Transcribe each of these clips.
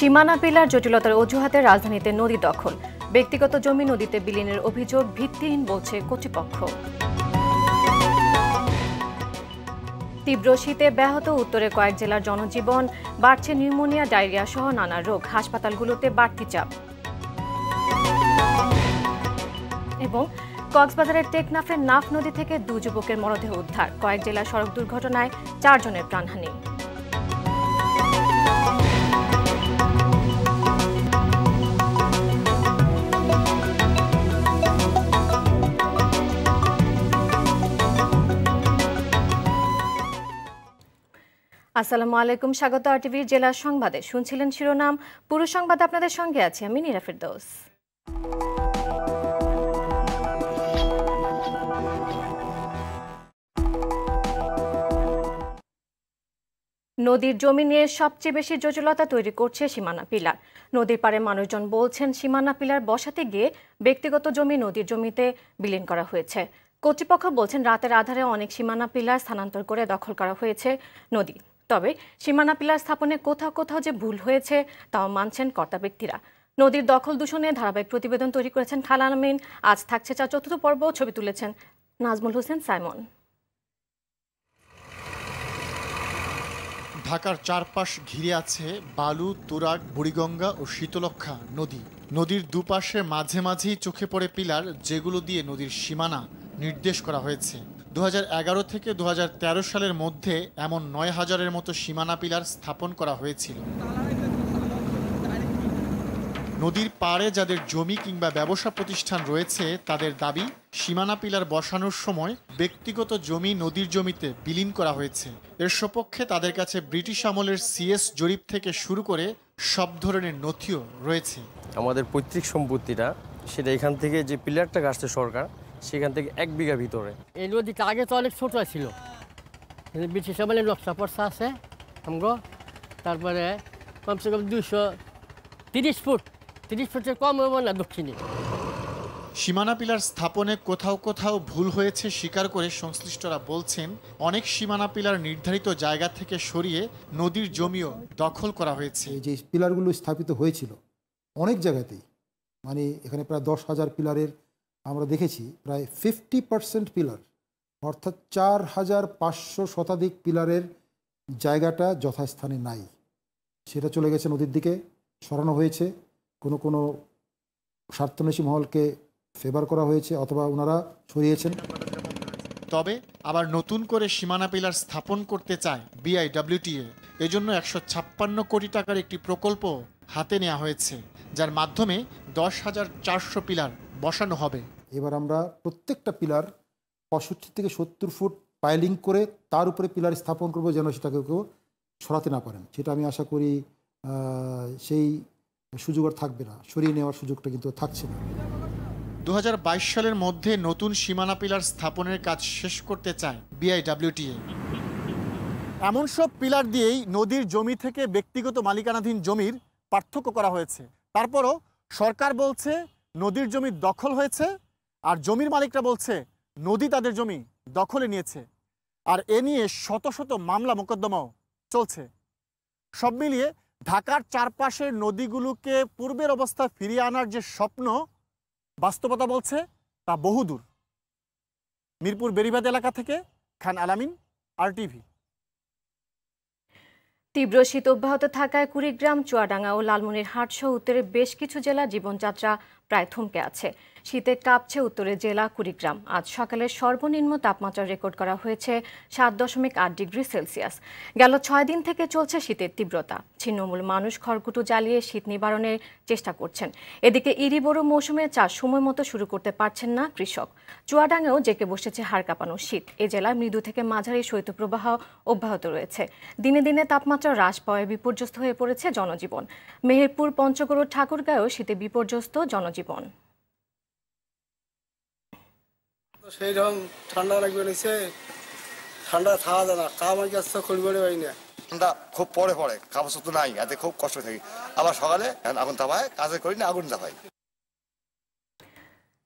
সীমানা পিলার জটিলতার অজুহাতে রাজধানীতে নদী দখল, ব্যক্তিগত জমি নদীতে বিলীনের অভিযোগ ভিত্তিহীন বলছে কর্তৃপক্ষ। তীব্র শীতে ব্যাহত উত্তরের কয়েক জেলার জনজীবন, বাড়ছে নিউমোনিয়া, ডায়রিয়া সহ নানা রোগ, হাসপাতালগুলোতে বাড়তি চাপ। এবং কক্সবাজারের টেকনাফের নাফ নদী থেকে 2 যুবকের মরদেহ উদ্ধার, কয়েক জেলার সড়ক দুর্ঘটনায় 4 জনের প্রাণহানি। আসসালামু আলাইকুম, স্বাগত আরটিভির জেলা সংবাদে। শুনছিলেন শিরোনাম, পুরো সংবাদ আপনাদের সঙ্গে আছি আমি নীরা ফেরদৌস। নদীর জমি নিয়ে সবচেয়ে বেশি জটিলতা তৈরি করছে সীমানা পিলার। নদীর পাড়ে মানুষজন বলছেন, সীমানা পিলার বসাতে গিয়ে ব্যক্তিগত জমি নদীর জমিতে বিলীন করা হয়েছে। কর্তৃপক্ষ বলছেন, রাতের আধারে অনেক সীমানা পিলার স্থানান্তর করে দখল করা হয়েছে নদী। তবে সীমানা পিলার স্থাপনে কোথাও কোথাও যে ভুল হয়েছে তাও মানছেন কর্তা ব্যক্তিরা। নদীর দখল দূষণে ধারাবাহিক প্রতিবেদন তৈরি করেছেন খালাল আমিন। আজ থাকছে 4র্থ পর্ব, ছবি তুলেছেন নাজমুল হোসেন সাইমন। ঢাকার চারপাশ ঘিরে আছে বালু, তুরাগ, বুড়িগঙ্গা ও শীতলক্ষা নদী। নদীর দুপাশে মাঝে মাঝেই চোখে পড়ে পিলার, যেগুলো দিয়ে নদীর সীমানা নির্দেশ করা হয়েছে। 2011 থেকে 2013 সালের মধ্যে এমন 9,000-এর মতো সীমানা পিলার স্থাপন করা হয়েছিল। নদীর পাড়ে যাদের জমি কিংবা ব্যবসা প্রতিষ্ঠান রয়েছে তাদের দাবি, সীমানা পিলার বসানোর সময় ব্যক্তিগত জমি নদীর জমিতে বিলীন করা হয়েছে। এর সপক্ষে তাদের কাছে ব্রিটিশ আমলের সিএস জরিপ থেকে শুরু করে সব ধরনের নথিও রয়েছে। আমাদের পৈতৃক সম্পত্তিটা, সেটা এখান থেকে যে পিলারটা গাছছে সরকার, সেখান থেকে 1 বিঘা ভিতরে। এই নদীটা আগে তো অনেক ছোট ছিল, ব্রিটিশ আমলের নকশা পড়সা আছে আমগো। তারপরে কমসে কম 230 ফুটের কম হবো না দক্ষিণে। সীমানা পিলার স্থাপনে কোথাও কোথাও ভুল হয়েছে স্বীকার করে সংশ্লিষ্টরা বলছেন, অনেক সীমানা পিলার নির্ধারিত জায়গা থেকে সরিয়ে নদীর জমিও দখল করা হয়েছে। এই যে পিলারগুলো স্থাপিত হয়েছিল অনেক জায়গাতেই, মানে এখানে প্রায় 10,000 পিলারের আমরা দেখেছি প্রায় 50% পিলার, অর্থাৎ 4,500 শতাধিক পিলারের জায়গাটা যথাস্থানে নাই। সেটা চলে গেছে নদীর দিকে, সরানো হয়েছে। কোনো স্বার্থন্বেষী মহলকে ফেভার করা হয়েছে অথবা ওনারা সরিয়েছেন। তবে আবার নতুন করে সীমানা পিলার স্থাপন করতে চায় বিআইডব্লিউটিএ। এজন্য 156 কোটি টাকার একটি প্রকল্প হাতে নেওয়া হয়েছে, যার মাধ্যমে 10,400 পিলার বসানো হবে। এবার আমরা প্রত্যেকটা পিলার 65 থেকে 70 ফুট পাইলিং করে তার উপরে পিলার স্থাপন করবো, যেন সেটাকে কেউ সরাতে না পারেন। সেটা আমি আশা করি সেই সুযোগ আর থাকবে না, সরিয়ে নেওয়ার সুযোগটা কিন্তু থাকছে না। 2022 সালের মধ্যে নতুন সীমানা পিলার স্থাপনের কাজ শেষ করতে চায় বিআইডব্লিউটিএ। এমন সব পিলার দিয়েই নদীর জমি থেকে ব্যক্তিগত মালিকানাধীন জমির পার্থক্য করা হয়েছে। তারপরও সরকার বলছে নদীর জমি দখল হয়েছে, আর জমির মালিকরা বলছে নদী তাদের জমি দখলে নিয়েছে। আর এ নিয়ে শত শত মামলা মোকদ্দমাও চলছে। সব মিলিয়ে ঢাকার চারপাশের নদীগুলোকে পূর্বের অবস্থা ফিরিয়ে আনার যে স্বপ্ন, বাস্তবতা বলছে তা বহুদূর। মিরপুর বেড়িবাঁধ এলাকা থেকে খান আলামিন, আরটিভি। তীব্র শীত অব্যাহত থাকায় কুড়িগ্রাম, চুয়াডাঙ্গা ও লালমনিরহাট সহ উত্তরের বেশ কিছু জেলার জীবনযাত্রা প্রায় থমকে আছে। শীতে কাঁপছে উত্তরের জেলা কুড়িগ্রাম। আজ সকালে সর্বনিম্ন তাপমাত্রা রেকর্ড করা হয়েছে 7.8 ডিগ্রি সেলসিয়াস। গেল 6 দিন থেকে চলছে শীতের তীব্রতা। ছিন্নমূল মানুষ খড়কুটো জ্বালিয়ে শীত নিবারণের চেষ্টা করছেন। এদিকে ইরি বোরো মৌসুমে চাষ সময় মতো শুরু করতে পারছেন না কৃষক। চুয়াডাঙ্গাও জেঁকে বসেছে হাড় কাঁপানো শীত। এ জেলায় মৃদু থেকে মাঝারি শৈত্যপ্রবাহ অব্যাহত রয়েছে। দিনে দিনে তাপমাত্রা হ্রাস পাওয়ায় বিপর্যস্ত হয়ে পড়েছে জনজীবন। মেহেরপুর, পঞ্চগড়, ঠাকুরগাঁও শীতে বিপর্যস্ত জনজীবন। সেই রকম ঠান্ডা লাগবে নিছে, ঠান্ডা খাওয়া যায় না, কামাই কাজ করবে না। ঠান্ডা খুব পরে কাপড় তো নাই, এতে খুব কষ্ট থাকি। আবার সকালে আগুন তাপায়, কাজে করি না, আগুন তাপাই।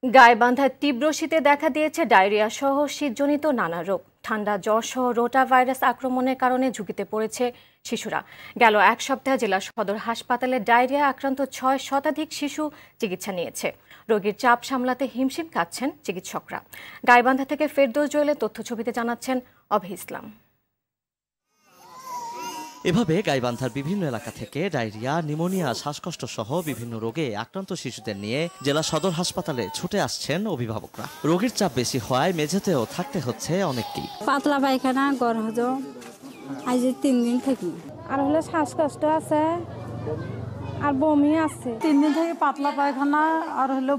গাইবান্ধায় তীব্র শীতে দেখা দিয়েছে ডায়রিয়া সহ শীতজনিত নানা রোগ। ঠান্ডা, জ্বর সহ রোটা ভাইরাস আক্রমণের কারণে ঝুঁকিতে পড়েছে শিশুরা। গেল এক সপ্তাহে জেলা সদর হাসপাতালে ডায়রিয়া আক্রান্ত 6 শতাধিক শিশু চিকিৎসা নিয়েছে। রোগীর চাপ সামলাতে হিমশিম খাচ্ছেন চিকিৎসকরা। গাইবান্ধা থেকে ফেরদৌস জুয়েলের তথ্যছবিতে জানাচ্ছেন অভি ইসলাম। এভাবে গাইবান্ধার বিভিন্ন এলাকা থেকে ডায়রিয়া, নিউমোনিয়া, শ্বাসকষ্ট সহ বিভিন্ন রোগে আক্রান্ত শিশুদের নিয়ে জেলা সদর হাসপাতালে ছুটে আসছেন অভিভাবকরা। রোগীর চাপ বেশি হওয়ায় মেঝেতেও থাকতে হচ্ছে অনেককেই। পাতলা পায়খানা, গড় হজম, আজ 3 দিন থেকে। আর হলো শ্বাসকষ্ট আছে আর বমি আছে। 3 দিন থেকে পাতলা পায়খানা আর হলো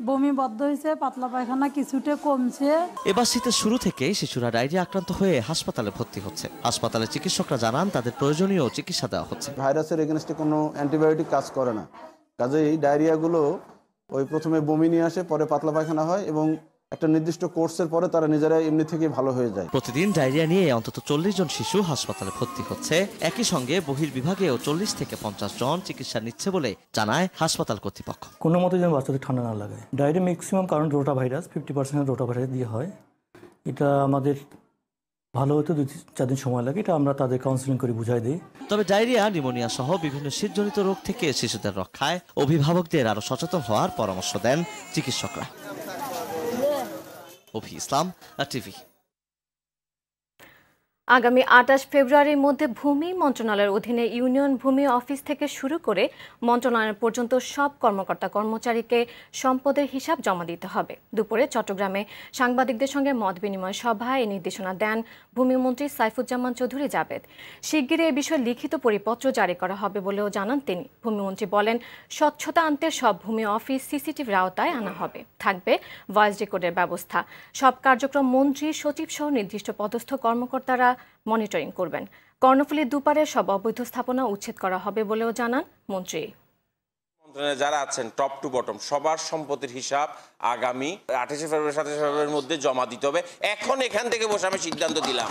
বমি বদ্ধ হয়েছে, পাতলা পায়খানা কিছুটা কমছে। এবার শীতের শুরু থেকেই শিশুরা ডায়রিয়া আক্রান্ত হয়ে হাসপাতালে ভর্তি হচ্ছে। হাসপাতালে চিকিৎসকরা জানান তাদের প্রয়োজনীয় চিকিৎসা দেওয়া হচ্ছে। ভাইরাসের এগেনস্টে কোনো অ্যান্টিবায়োটিক কাজ করে না, কাজেই ডায়রিয়াগুলো ওই প্রথমে বমি নিয়ে আসে, পরে পাতলা পায়খানা হয় এবং একটা নির্দিষ্ট কোর্সের পরে তারা নিজেরা এমনি থেকে ভালো হয়ে যায়। প্রতিদিন ডায়রিয়া নিয়ে অন্তত 40 জন শিশু হাসপাতালে ভর্তি হচ্ছে। একই সঙ্গে বহির্বিভাগেও 40 থেকে 50 জন চিকিৎসা নিচ্ছে বলে জানায় হাসপাতাল কর্তৃপক্ষ। কোনো মতে যেন বাচ্চাদের ঠান্ডা না লাগে। ডায়রিয়া ম্যাক্সিমাম কারণ রোটা ভাইরাস, 50% রোটা ভাইরাস দিয়ে হয়। এটা আমাদের ভালো হতে 2-4 দিন সময় লাগে, এটা আমরা তাদের কাউন্সিলিং করে বুঝাই দিই। তবে ডায়রিয়া, নিউমোনিয়া সহ বিভিন্ন শীতজনিত রোগ থেকে শিশুদের রক্ষায় অভিভাবকদের আরো সচেতন হওয়ার পরামর্শ দেন চিকিৎসকরা। অভি ইসলাম, টিভি। আগামী 28 ফেব্রুয়ারির মধ্যে ভূমি মন্ত্রণালয়ের অধীনে ইউনিয়ন ভূমি অফিস থেকে শুরু করে মন্ত্রণালয় পর্যন্ত সব কর্মকর্তা কর্মচারীকে সম্পদের হিসাব জমা দিতে হবে। দুপুরে চট্টগ্রামে সাংবাদিকদের সঙ্গে মত বিনিময় সভায় এই নির্দেশনা দেন ভূমিমন্ত্রী সাইফুজ্জামান চৌধুরী জাবেদ। শিগগিরই এ বিষয়ে লিখিত পরিপত্র জারি করা হবে বলেও জানান তিনি। ভূমিমন্ত্রী বলেন, স্বচ্ছতা আনতে সব ভূমি অফিস সিসিটিভির আওতায় আনা হবে। থাকবে ভয়েস রেকর্ডের ব্যবস্থা। সব কার্যক্রম মন্ত্রী, সচিব সহ নির্দিষ্ট পদস্থ কর্মকর্তারা মনিটরিং করবেন। কর্ণফুলীর দুপারে সব অবৈধ স্থাপনা উচ্ছেদ করা হবে বলেও জানান মন্ত্রী। মন্ত্রণালয়ে যারা আছেন টপ টু বটম সবার সম্পত্তির হিসাব আগামী 28 ফেব্রুয়ারি 27 ফেব্রুয়ারির মধ্যে জমা দিতে হবে। এখন এখান থেকে বসে আমি সিদ্ধান্ত দিলাম।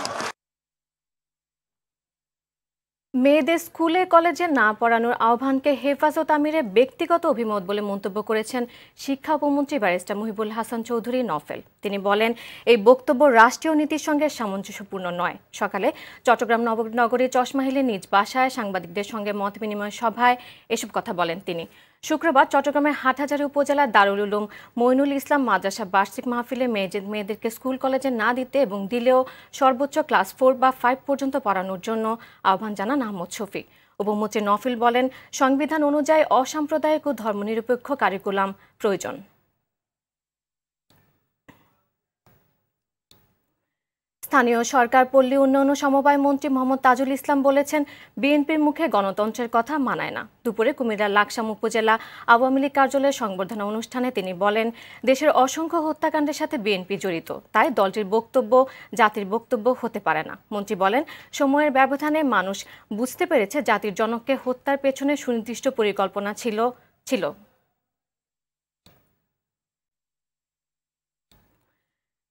মেয়েদের স্কুলে কলেজে না পড়ানোর আহ্বানকে হেফাজত আমিরের ব্যক্তিগত অভিমত বলে মন্তব্য করেছেন শিক্ষা উপমন্ত্রী ব্যারিস্টার মুহিবুল হাসান চৌধুরী নফেল। তিনি বলেন, এই বক্তব্য রাষ্ট্রীয় নীতির সঙ্গে সামঞ্জস্যপূর্ণ নয়। সকালে চট্টগ্রাম নগরীর চশমাহিলে নিজ বাসায় সাংবাদিকদের সঙ্গে মত বিনিময় সভায় এসব কথা বলেন তিনি। শুক্রবার চট্টগ্রামের হাটহাজারী উপজেলার দারুল উলুম মইনুল ইসলাম মাদ্রাসা বার্ষিক মাহফিলে মেয়েদেরকে স্কুল কলেজে না দিতে এবং দিলেও সর্বোচ্চ ক্লাস 4 বা 5 পর্যন্ত পড়ানোর জন্য আহ্বান জানান আহমদ শফিক। উপমন্ত্রী নফিল বলেন, সংবিধান অনুযায়ী অসাম্প্রদায়িক ও ধর্মনিরপেক্ষ কারিকুলাম প্রয়োজন। স্থানীয় সরকার পল্লী উন্নয়ন ও সমবায় মন্ত্রী মোহাম্মদ তাজুল ইসলাম বলেছেন, বিএনপির মুখে গণতন্ত্রের কথা মানায় না। দুপুরে কুমিল্লার লাকসাম উপজেলা আওয়ামী লীগ কার্যালয়ের সংবর্ধনা অনুষ্ঠানে তিনি বলেন, দেশের অসংখ্য হত্যাকাণ্ডের সাথে বিএনপি জড়িত, তাই দলটির বক্তব্য জাতির বক্তব্য হতে পারে না। মন্ত্রী বলেন, সময়ের ব্যবধানে মানুষ বুঝতে পেরেছে জাতির জনককে হত্যার পেছনে সুনির্দিষ্ট পরিকল্পনা ছিল।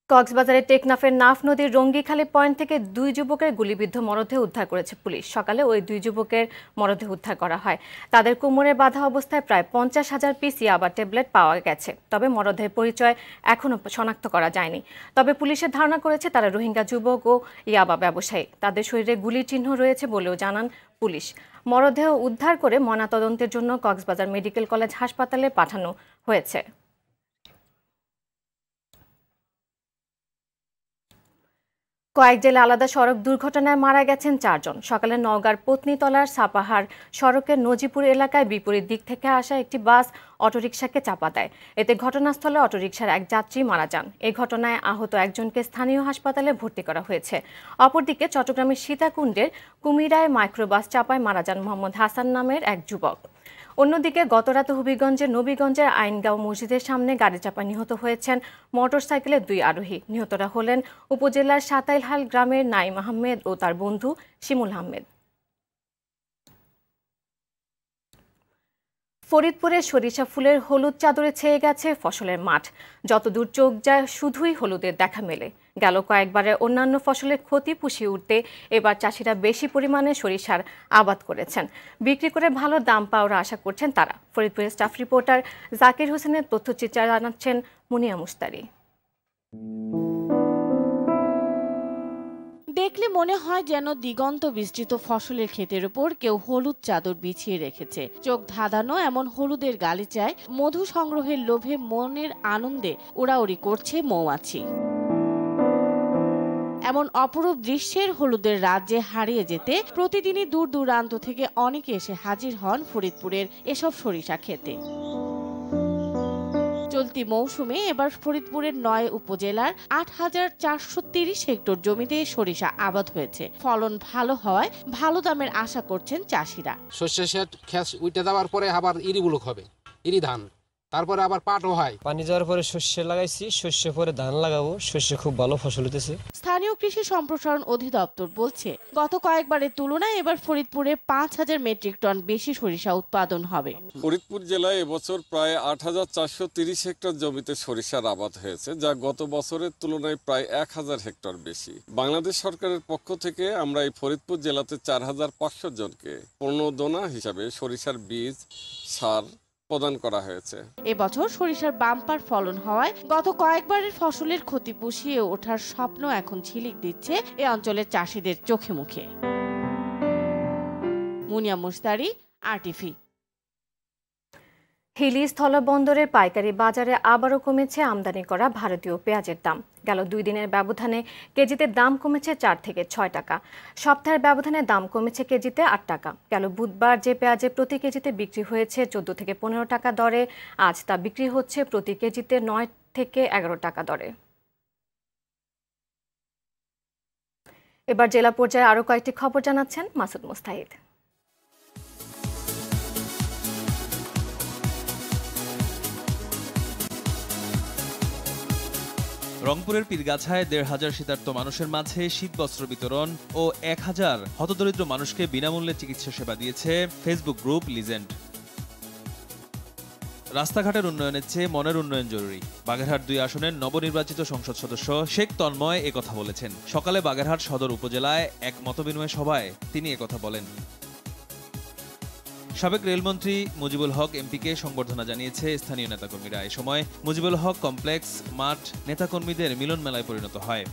কক্সবাজারের টেকনাফের নাফ নদীর রঙ্গিখালী পয়েন্ট থেকে 2 যুবকের গুলিবিদ্ধ মরদেহ উদ্ধার করেছে পুলিশ। সকালে ওই 2 যুবকের মরদেহ উদ্ধার করা হয়। তাদের কোমরে বাঁধা অবস্থায় প্রায় 50,000 পিস ইয়াবা ট্যাবলেট পাওয়া গেছে। তবে মরদেহের পরিচয় এখনও শনাক্ত করা যায়নি। তবে পুলিশের ধারণা করেছে তারা রোহিঙ্গা যুবক ও ইয়াবা ব্যবসায়ী। তাদের শরীরে গুলির চিহ্ন রয়েছে বলেও জানান পুলিশ। মরদেহ উদ্ধার করে ময়নাতদন্তের জন্য কক্সবাজার মেডিকেল কলেজ হাসপাতালে পাঠানো হয়েছে। কয়েক জেলায় আলাদা সড়ক দুর্ঘটনায় মারা গেছেন 4 জন। সকালে নওগাঁর পত্নীতলার সাপাহার সড়কের নজিপুর এলাকায় বিপরীত দিক থেকে আসা একটি বাস অটোরিকশাকে চাপা দেয়। এতে ঘটনাস্থলে অটোরিকশার এক যাত্রী মারা যান। এই ঘটনায় আহত একজনকে স্থানীয় হাসপাতালে ভর্তি করা হয়েছে। অপরদিকে চট্টগ্রামের সীতাকুণ্ডের কুমিরায় মাইক্রোবাস চাপায় মারা যান মোহাম্মদ হাসান নামের এক যুবক। অন্যদিকে গতরাতে হবিগঞ্জের নবীগঞ্জের আইনগাঁও মসজিদের সামনে গাড়ি চাপায় নিহত হয়েছেন মোটরসাইকেলের 2 আরোহী। নিহতরা হলেন উপজেলার সাতাইলহাল গ্রামের নাইম আহমেদ ও তার বন্ধু শিমুল আহমেদ। ফরিদপুরে সরিষা ফুলের হলুদ চাদরে ছেয়ে গেছে ফসলের মাঠ। যতদূর চোখ যায় শুধুই হলুদের দেখা মেলে। গেল কয়েকবারে অন্যান্য ফসলের ক্ষতি পুষিয়ে উঠতে এবার চাষিরা বেশি পরিমাণে সরিষার আবাদ করেছেন। বিক্রি করে ভালো দাম পাওয়ার আশা করছেন তারা। ফরিদপুরের স্টাফ রিপোর্টার জাকির হোসেনের তথ্যচিত্র জানাচ্ছেন মুনিয়া মুস্তারি। দেখলে মনে হয় যেন দিগন্ত বিস্তৃত ফসলের ক্ষেতের উপর কেউ হলুদ চাদর বিছিয়ে রেখেছে। চোখ ধাঁধানো এমন হলুদের গালিচায় মধু সংগ্রহের লোভে মনের আনন্দে উড়াউড়ি করছে মৌমাছি। এমন অপরূপ দৃশ্যের হলুদের রাজ্যে হারিয়ে যেতে প্রতিদিনই দূর দূরান্ত থেকে অনেকে এসে হাজির হন ফরিদপুরের এসব সরিষা ক্ষেতে। চলতি মৌসুমে এবার ফরিদপুরের ৯ উপজেলার ৮,৪৩০ হেক্টর জমিতে সরিষা আবাদ হয়েছে। ফলন ভালো হওয়ায় ভালো দামের আশা করছেন চাষিরা। শস্যের ক্ষেত উঠে যাওয়ার পরে আবার ইরিগুলো হবে, ইরি ধান, তারপরে আবার পাটও হয়। পানি যাওয়ার পরে শস্য লাগাইছি, শস্য পরে ধান লাগাবো, শস্য খুব ভালো ফসল হতেছে। স্থানীয় কৃষি সম্প্রসারণ অধিদপ্তর বলছে গত কয়েকবারের তুলনায় এবার ফরিদপুরে ৫,০০০ মেট্রিক টন বেশি সরিষা উৎপাদন হবে। ফরিদপুর জেলায় এবছর প্রায় ৮,৪৩০ হেক্টর জমিতে সরিষার আবাদ হয়েছে, যা গত বছরের তুলনায় প্রায় ১,০০০ হেক্টর বেশি। বাংলাদেশ সরকারের পক্ষ থেকে আমরা এই ফরিদপুর জেলাতে ৪,৫০০ জনকে প্রণোদনা হিসাবে সরিষার বীজ, সার প্রদান করা হয়েছে। এবছর সরিষার বাম্পার ফলন হওয়ায় গত কয়েকবারের ফসলের ক্ষতি পুষিয়ে ওঠার স্বপ্ন এখন ঝিলিক দিচ্ছে এ অঞ্চলের চাষিদের চোখে মুখে। মুনিয়া মুস্তারি, আরটিভি। হিলি স্থলবন্দরের পাইকারি বাজারে আবারও কমেছে আমদানি করা ভারতীয় পেঁয়াজের দাম। গেল ২ দিনের ব্যবধানে কেজিতে দাম কমেছে ৪ থেকে ৬ টাকা। সপ্তাহের ব্যবধানে দাম কমেছে কেজিতে ৮ টাকা। গেল বুধবার যে পেঁয়াজে প্রতি কেজিতে বিক্রি হয়েছে ১৪ থেকে ১৫ টাকা দরে, আজ তা বিক্রি হচ্ছে প্রতি কেজিতে ৯ থেকে ১১ টাকা দরে। এবার জেলা পর্যায়ে আরও কয়েকটি খবর জানাচ্ছেন মাসুদ মুস্তাহিদ। রংপুরের পীরগাছায় ১৫০০ শীতার্ত মানুষের মাঝে শীতবস্ত্র বিতরণ ও ১,০০০ হতদরিদ্র মানুষকে বিনামূল্যে চিকিৎসা সেবা দিয়েছে ফেসবুক গ্রুপ লিজেন্ড। রাস্তাঘাটের উন্নয়নের চেয়ে মনের উন্নয়ন জরুরি। বাগেরহাট ২ আসনের নবনির্বাচিত সংসদ সদস্য শেখ তন্ময় একথা বলেছেন। সকালে বাগেরহাট সদর উপজেলায় এক মতবিনিময় সভায় তিনি একথা বলেন। সাবেক রেলমন্ত্রী মুজিবুল হক এমপিকে সংবর্ধনা জানিয়েছে স্থানীয় নেতাকর্মীরা। এ সময় মুজিবুল হক কমপ্লেক্স মাঠ নেতাকর্মীদের মিলন মেলায় পরিণত হয়।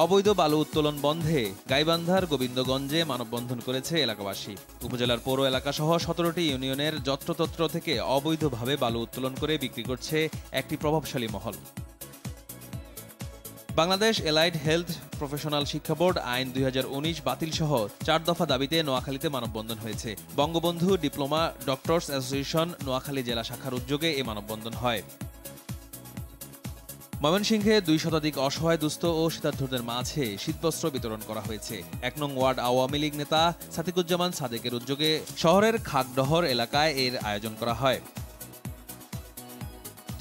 অবৈধ বালু উত্তোলন বন্ধে গাইবান্ধার গোবিন্দগঞ্জে মানববন্ধন করেছে এলাকাবাসী। উপজেলার পৌর এলাকা সহ ১৭টি ইউনিয়নের যত্রতত্র থেকে অবৈধভাবে বালু উত্তোলন করে বিক্রি করছে একটি প্রভাবশালী মহল। বাংলাদেশ এলাইড হেলথ প্রফেশনাল শিক্ষা বোর্ড আইন ২০১৯ বাতিল সহ ৪ দফা দাবিতে নোয়াখালীতে মানববন্ধন হয়েছে। Bangabandhu diploma doctors association Noakhali জেলা শাখার উদ্যোগে এই মানববন্ধন হয়। ময়মনসিংহে ২ শতাধিক অসহায় দুস্থ ও শীতার্তদের মাঝে শীতবস্ত্র বিতরণ করা হয়েছে। ১ নং ওয়ার্ড আওয়ামী লীগ নেতা সাদিকুজ্জামান সাদেকের উদ্যোগে শহরের খাগডহর এলাকায় এর আয়োজন করা হয়।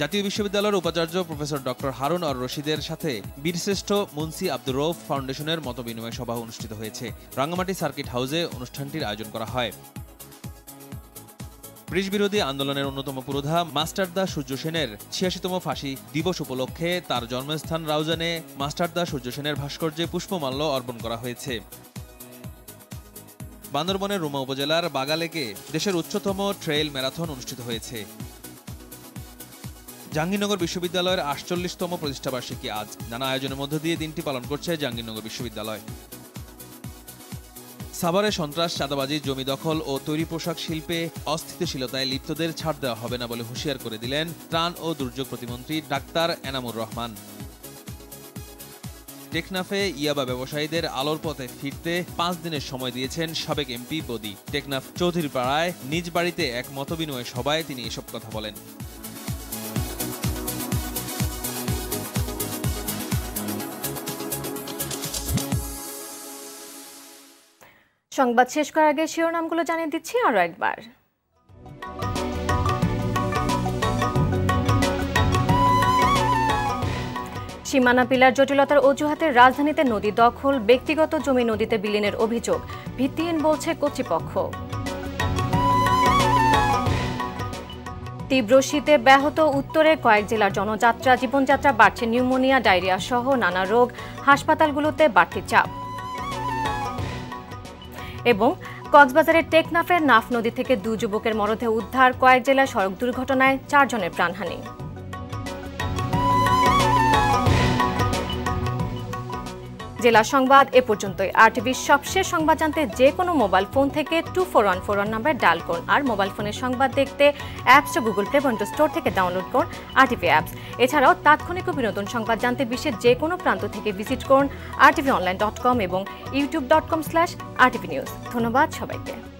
জাতীয় বিশ্ববিদ্যালয়ের উপাচার্য প্রফেসর ডক্টর হারুন আর রশিদের সাথে বীরশ্রেষ্ঠ মুন্সি আব্দুর রউফ ফাউন্ডেশনের মতবিনিময় সভা অনুষ্ঠিত হয়েছে। রাঙ্গামাটি সার্কিট হাউসে অনুষ্ঠানটির আয়োজন করা হয়। ব্রিটিশ বিরোধী আন্দোলনের অন্যতম পুরোধা মাস্টারদা সূর্য সেনের ৮৬তম ফাঁসি দিবস উপলক্ষে তার জন্মস্থান রাউজানে মাস্টারদা সূর্য সেনের ভাস্কর্যে পুষ্পমাল্য অর্পণ করা হয়েছে। বান্দরবনের রুমা উপজেলার বাগালেকে দেশের উচ্চতম ট্রেইল ম্যারাথন অনুষ্ঠিত হয়েছে। জাহাঙ্গীরনগর বিশ্ববিদ্যালয়ের ৪৮তম প্রতিষ্ঠাবার্ষিকী আজ। নানা আয়োজনের মধ্য দিয়ে দিনটি পালন করছে জাহাঙ্গীরনগর বিশ্ববিদ্যালয়। সাভারে সন্ত্রাস, চাঁদাবাজি, জমি দখল ও তৈরি পোশাক শিল্পে অস্থিতিশীলতায় লিপ্তদের ছাড় দেওয়া হবে না বলে হুঁশিয়ার করে দিলেন ত্রাণ ও দুর্যোগ প্রতিমন্ত্রী ডাক্তার এনামুর রহমান। টেকনাফে ইয়াবা ব্যবসায়ীদের আলোর পথে ফিরতে ৫ দিনের সময় দিয়েছেন সাবেক এমপি বদি। টেকনাফ চৌধুরীপাড়ায় নিজ বাড়িতে এক মতবিনিময় সভায় তিনি এসব কথা বলেন। সংবাদ শেষ করার আগে শিরোনামগুলো জানিয়ে দিচ্ছি আরও একবার। সীমানা পিলার জটিলতার অজুহাতে রাজধানীতে নদী দখল, ব্যক্তিগত জমি নদীতে বিলীনের অভিযোগ ভিত্তিহীন বলছে কর্তৃপক্ষ। তীব্র শীতে ব্যাহত উত্তরের কয়েক জেলার জনযাত্রা, জীবনযাত্রা বাড়ছে নিউমোনিয়া, ডায়রিয়া সহ নানা রোগ, হাসপাতালগুলোতে বাড়তি চাপ। এবং কক্সবাজারের টেকনাফের নাফ নদী থেকে 2 যুবকের মরদেহ উদ্ধার, কয়েক জেলায় সড়ক দুর্ঘটনায় 4 জনের প্রাণহানি। জেলা সংবাদ এ পর্যন্তই। আরটিভির সবশেষ সংবাদ জানতে যে কোনো মোবাইল ফোন থেকে 2414 নাম্বার ডায়াল করুন। আর মোবাইল ফোনের সংবাদ দেখতে অ্যাপসটা গুগল প্লে বা স্টোর থেকে ডাউনলোড করুন আরটিভি অ্যাপস। এছাড়াও তাৎক্ষণিক ও বিনোদন সংবাদ জানতে বিশ্বের যে কোনো প্রান্ত থেকে ভিজিট করুন rtvonline.com এবং youtube.com/rtvnews। ধন্যবাদ সবাইকে।